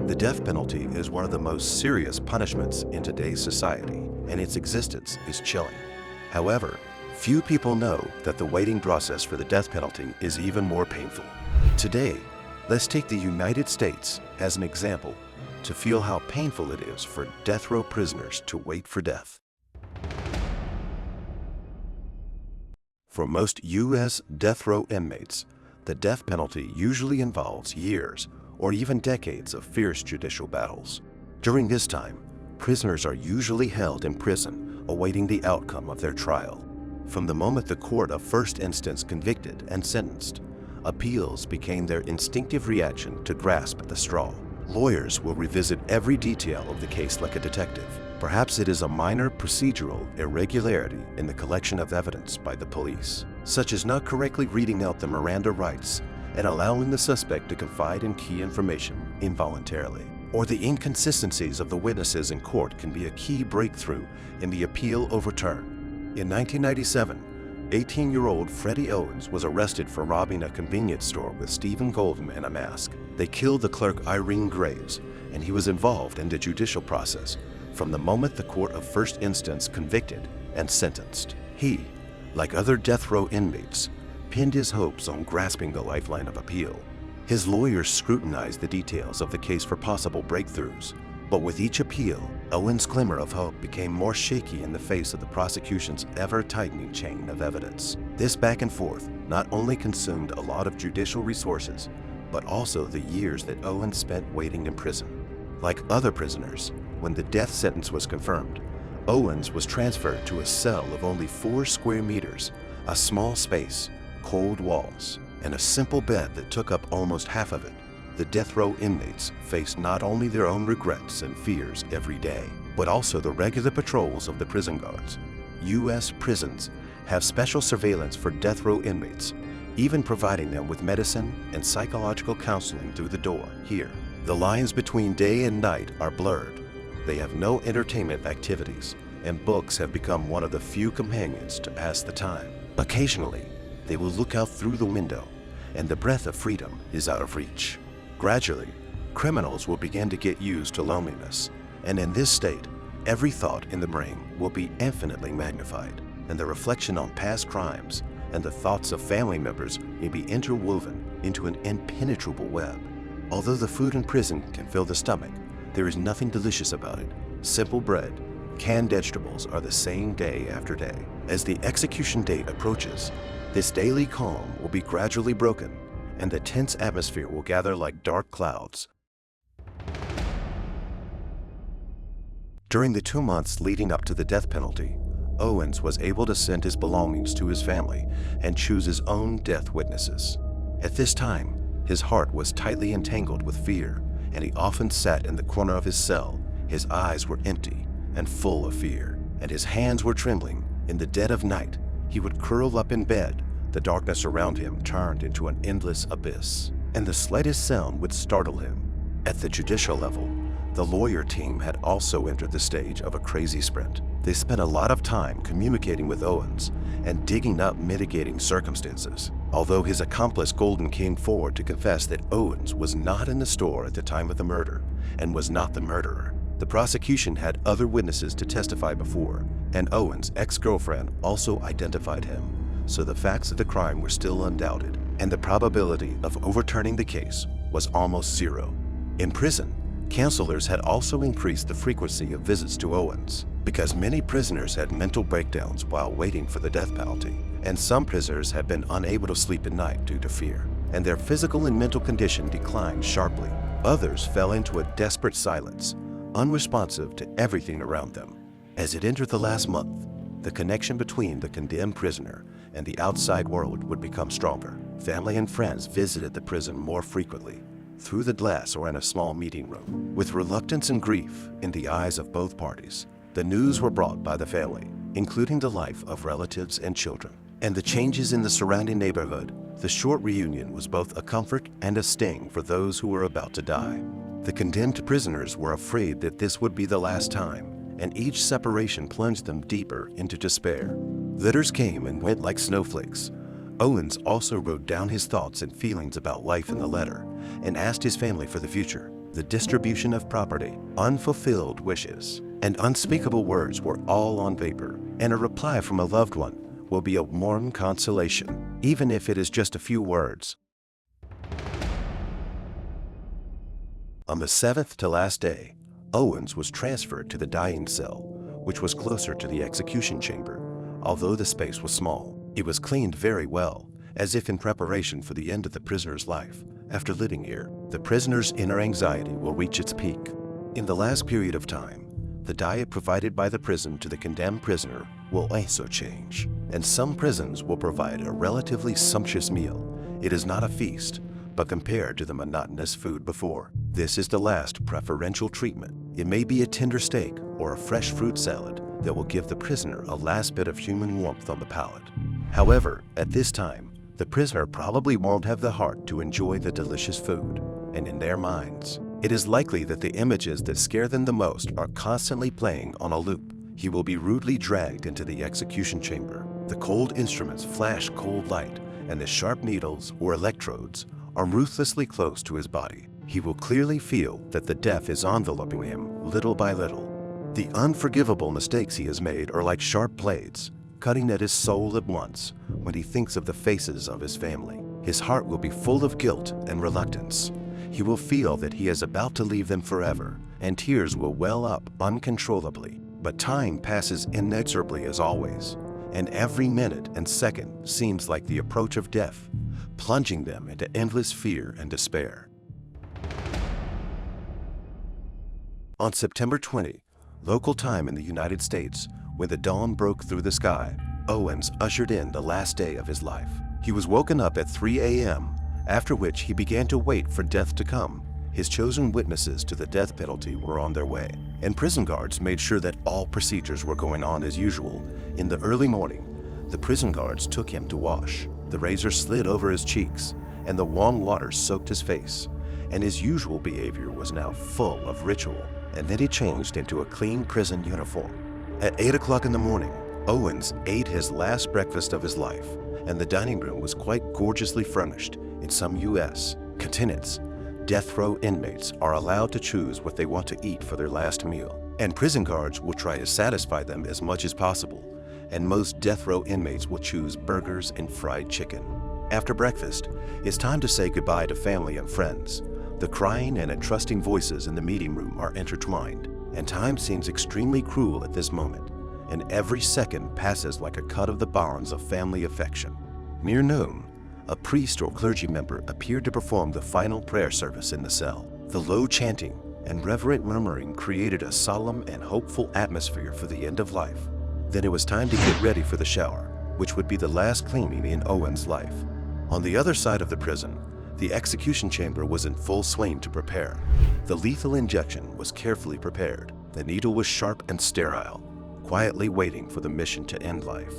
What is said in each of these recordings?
The death penalty is one of the most serious punishments in today's society, and its existence is chilling. However, few people know that the waiting process for the death penalty is even more painful. Today, let's take the United States as an example to feel how painful it is for death row prisoners to wait for death. For most U.S. death row inmates, the death penalty usually involves years or even decades of fierce judicial battles. During this time, prisoners are usually held in prison awaiting the outcome of their trial. From the moment the court of first instance convicted and sentenced, appeals became their instinctive reaction to grasp at the straw. Lawyers will revisit every detail of the case like a detective. Perhaps it is a minor procedural irregularity in the collection of evidence by the police, such as not correctly reading out the Miranda rights and allowing the suspect to confide in key information involuntarily. Or the inconsistencies of the witnesses in court can be a key breakthrough in the appeal overturned. In 1997, 18-year-old Freddie Owens was arrested for robbing a convenience store with Stephen Golden in a mask. They killed the clerk Irene Graves, and he was involved in the judicial process from the moment the court of first instance convicted and sentenced. He, like other death row inmates, pinned his hopes on grasping the lifeline of appeal. His lawyers scrutinized the details of the case for possible breakthroughs, but with each appeal, Owens' glimmer of hope became more shaky in the face of the prosecution's ever-tightening chain of evidence. This back and forth not only consumed a lot of judicial resources, but also the years that Owens spent waiting in prison. Like other prisoners, when the death sentence was confirmed, Owens was transferred to a cell of only 4 square meters, a small space, cold walls, and a simple bed that took up almost half of it. The death row inmates faced not only their own regrets and fears every day, but also the regular patrols of the prison guards. U.S. prisons have special surveillance for death row inmates, even providing them with medicine and psychological counseling through the door here. The lines between day and night are blurred. They have no entertainment activities, and books have become one of the few companions to pass the time. Occasionally, they will look out through the window, and the breath of freedom is out of reach. Gradually, criminals will begin to get used to loneliness, and in this state, every thought in the brain will be infinitely magnified, and the reflection on past crimes and the thoughts of family members may be interwoven into an impenetrable web. Although the food in prison can fill the stomach, there is nothing delicious about it. Simple bread, canned vegetables are the same day after day. As the execution date approaches, this daily calm will be gradually broken, and the tense atmosphere will gather like dark clouds. During the 2 months leading up to the death penalty, Owens was able to send his belongings to his family and choose his own death witnesses. At this time, his heart was tightly entangled with fear, and he often sat in the corner of his cell. His eyes were empty and full of fear, and his hands were trembling. In the dead of night, he would curl up in bed. The darkness around him turned into an endless abyss, and the slightest sound would startle him. At the judicial level, the lawyer team had also entered the stage of a crazy sprint. They spent a lot of time communicating with Owens and digging up mitigating circumstances. Although his accomplice Golden came forward to confess that Owens was not in the store at the time of the murder and was not the murderer, the prosecution had other witnesses to testify before, and Owens' ex-girlfriend also identified him. So the facts of the crime were still undoubted, and the probability of overturning the case was almost zero. In prison, counselors had also increased the frequency of visits to Owens, because many prisoners had mental breakdowns while waiting for the death penalty, and some prisoners had been unable to sleep at night due to fear, and their physical and mental condition declined sharply. Others fell into a desperate silence, unresponsive to everything around them. As it entered the last month, the connection between the condemned prisoner and the outside world would become stronger. Family and friends visited the prison more frequently, through the glass or in a small meeting room. With reluctance and grief in the eyes of both parties, the news were brought by the family, including the life of relatives and children, and the changes in the surrounding neighborhood. The short reunion was both a comfort and a sting for those who were about to die. The condemned prisoners were afraid that this would be the last time, and each separation plunged them deeper into despair. Letters came and went like snowflakes. Owens also wrote down his thoughts and feelings about life in the letter and asked his family for the future. the distribution of property, unfulfilled wishes, and unspeakable words were all on paper, and a reply from a loved one will be a warm consolation, even if it is just a few words. On the seventh to last day, Owens was transferred to the dying cell, which was closer to the execution chamber. Although the space was small, it was cleaned very well, as if in preparation for the end of the prisoner's life. After living here, the prisoner's inner anxiety will reach its peak. In the last period of time, the diet provided by the prison to the condemned prisoner will also change, and some prisons will provide a relatively sumptuous meal. It is not a feast, but compared to the monotonous food before, this is the last preferential treatment. It may be a tender steak or a fresh fruit salad that will give the prisoner a last bit of human warmth on the palate. However, at this time, the prisoner probably won't have the heart to enjoy the delicious food, and in their minds, it is likely that the images that scare them the most are constantly playing on a loop. He will be rudely dragged into the execution chamber. The cold instruments flash cold light, and the sharp needles or electrodes are ruthlessly close to his body. He will clearly feel that the death is enveloping him little by little. The unforgivable mistakes he has made are like sharp blades, cutting at his soul at once when he thinks of the faces of his family. His heart will be full of guilt and reluctance. He will feel that he is about to leave them forever, and tears will well up uncontrollably. But time passes inexorably as always, and every minute and second seems like the approach of death, plunging them into endless fear and despair. On September 20, local time in the United States, when the dawn broke through the sky, Owens ushered in the last day of his life. He was woken up at 3 a.m., after which he began to wait for death to come. His chosen witnesses to the death penalty were on their way, and prison guards made sure that all procedures were going on as usual. In the early morning, the prison guards took him to wash. The razor slid over his cheeks, and the warm water soaked his face, and his usual behavior was now full of ritual. And then he changed into a clean prison uniform. At 8 o'clock in the morning, Owens ate his last breakfast of his life, and the dining room was quite gorgeously furnished. In some U.S. continents, death row inmates are allowed to choose what they want to eat for their last meal, and prison guards will try to satisfy them as much as possible, and most death row inmates will choose burgers and fried chicken. After breakfast, it's time to say goodbye to family and friends. The crying and entrusting voices in the meeting room are intertwined, and time seems extremely cruel at this moment, and every second passes like a cut of the bonds of family affection. Near noon, a priest or clergy member appeared to perform the final prayer service in the cell. The low chanting and reverent murmuring created a solemn and hopeful atmosphere for the end of life. Then it was time to get ready for the shower, which would be the last cleaning in Owens' life. On the other side of the prison, the execution chamber was in full swing to prepare. The lethal injection was carefully prepared. The needle was sharp and sterile, quietly waiting for the mission to end life.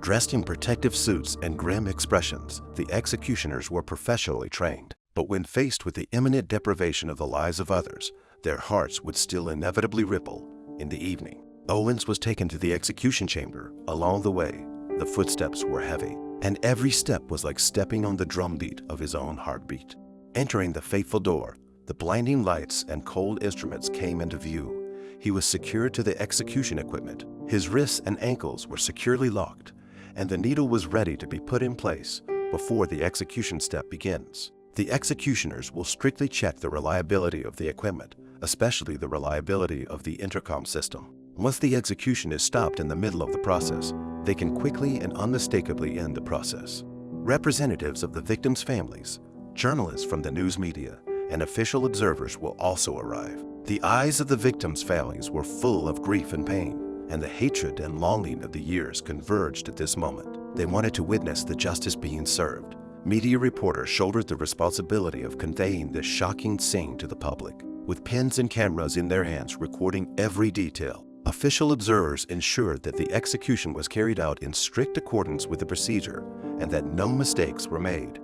Dressed in protective suits and grim expressions, the executioners were professionally trained. But when faced with the imminent deprivation of the lives of others, their hearts would still inevitably ripple. In the evening, Owens was taken to the execution chamber. Along the way, the footsteps were heavy, and every step was like stepping on the drumbeat of his own heartbeat. Entering the fateful door, the blinding lights and cold instruments came into view. He was secured to the execution equipment. His wrists and ankles were securely locked, and the needle was ready to be put in place before the execution step begins. The executioners will strictly check the reliability of the equipment, especially the reliability of the intercom system. Once the execution is stopped in the middle of the process, they can quickly and unmistakably end the process. Representatives of the victims' families, journalists from the news media, and official observers will also arrive. The eyes of the victims' families were full of grief and pain, and the hatred and longing of the years converged at this moment. They wanted to witness the justice being served. Media reporters shouldered the responsibility of conveying this shocking scene to the public, with pens and cameras in their hands recording every detail. Official observers ensured that the execution was carried out in strict accordance with the procedure and that no mistakes were made.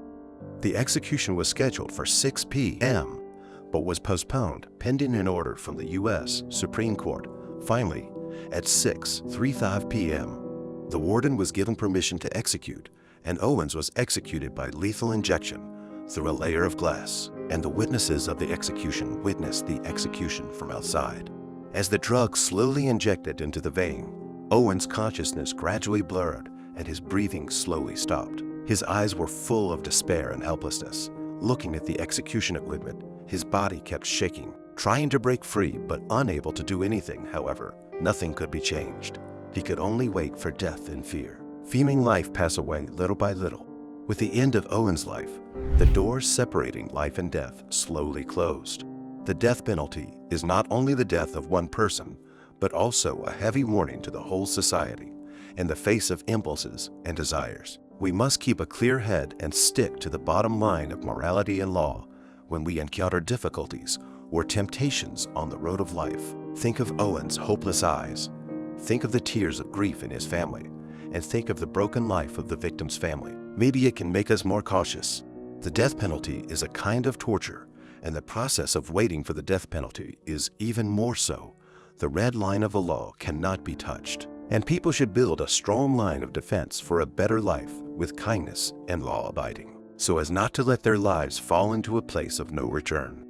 The execution was scheduled for 6 p.m., but was postponed pending an order from the U.S. Supreme Court. Finally, at 6:35 p.m., the warden was given permission to execute, and Owens was executed by lethal injection through a layer of glass. and the witnesses of the execution witnessed the execution from outside. As the drug slowly injected into the vein, Owen's consciousness gradually blurred and his breathing slowly stopped. His eyes were full of despair and helplessness. Looking at the execution equipment, his body kept shaking, trying to break free but unable to do anything. However, nothing could be changed. He could only wait for death in fear, feeling life pass away little by little. With the end of Owen's life, the doors separating life and death slowly closed. The death penalty is not only the death of one person, but also a heavy warning to the whole society in the face of impulses and desires. We must keep a clear head and stick to the bottom line of morality and law when we encounter difficulties or temptations on the road of life. Think of Owen's hopeless eyes. Think of the tears of grief in his family, and think of the broken life of the victim's family. Maybe it can make us more cautious. The death penalty is a kind of torture, and the process of waiting for the death penalty is even more so. The red line of the law cannot be touched, and people should build a strong line of defense for a better life with kindness and law-abiding, so as not to let their lives fall into a place of no return.